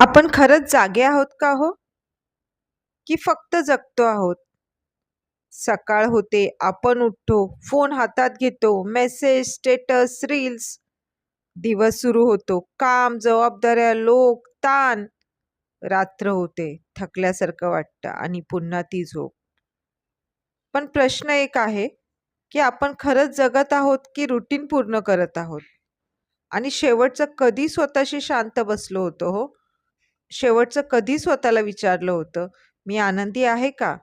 आपण खरंच जागे आहोत का हो? की फक्त जगतो आहोत? सकाळ होते, आपण उठतो, फोन हातात घेतो, मेसेज, स्टेटस, रील्स. दिवस सुरू होतो, काम, जबाबदाऱ्या, लोक, ताण. रात्र होते, थकल्यासारखं वाटतं आणि पुन्हा ती झोप. पण प्रश्न एक आहे, की आपण खरंच जगत आहोत की रुटीन पूर्ण करत आहोत? आणि शेवटचं कधी स्वतःशी शांत बसलो होतो हो? शेवटचं कधी स्वतःला विचारलं होतं, मी आनंदी आहे का?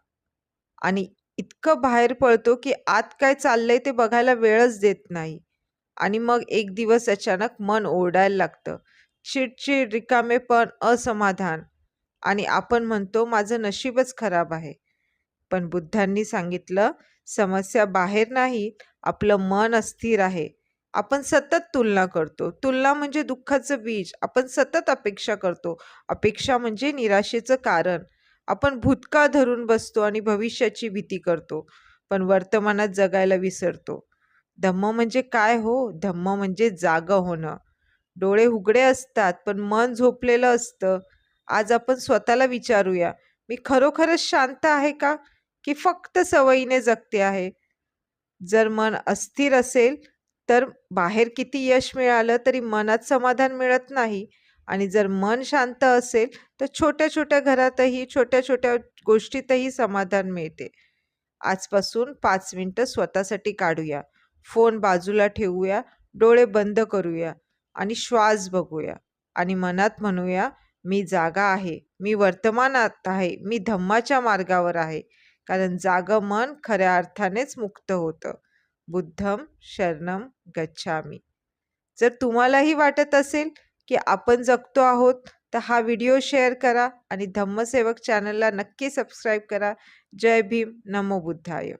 आणि इतकं बाहेर पळतो, की आत काय चाललंय ते बघायला वेळच देत नाही. आणि मग एक दिवस अचानक मन ओरडायला लागतं. चिडचिड, रिकामेपण, असमाधान आणि आपण म्हणतो माझं नशीबच खराब आहे. पण बुद्धांनी सांगितलं, समस्या बाहेर नाही, आपलं मन अस्थिर आहे. आपण सतत तुलना करतो. तुलना म्हणजे दुःखाचं बीज. आपण सतत अपेक्षा करतो. अपेक्षा म्हणजे निराशेचं कारण. आपण भूतकाळ धरून बसतो आणि भविष्याची भीती करतो. पण वर्तमानात जगायला विसरतो. धम्म म्हणजे काय हो? धम्म म्हणजे जागं होणं. डोळे उघडे असतात, पण मन झोपलेलं असतं. आज आपण स्वतःला विचारूया, मी खरोखरच शांत आहे का? की फक्त सवयीने जगते आहे? जर मन अस्थिर असेल, तर बाहेर किती यश मिळालं तरी मनात समाधान मिळत नाही. आणि जर मन शांत असेल, तर छोट्या-छोट्या घरातही, छोट्या-छोट्या गोष्टीतही समाधान मिळते. आजपासून 5 मिनिटं स्वतःसाठी काढूया. फोन बाजूला ठेवूया, डोळे बंद करूया आणि श्वास बघूया. आणि मनात म्हणूया, मी जागा आहे, मी वर्तमानात आहे, मी धम्माच्या मार्गावर आहे. कारण जागं मन खऱ्या अर्थानेच मुक्त होतं. बुद्धं शरणं गच्छामी. जर तुम्हालाही वाटत असेल, की आपण जगतो आहोत, तर हा व्हिडिओ शेअर करा आणि धम्मसेवक चॅनलला नक्की सबस्क्राईब करा. जय भीम, नमो बुद्धाय.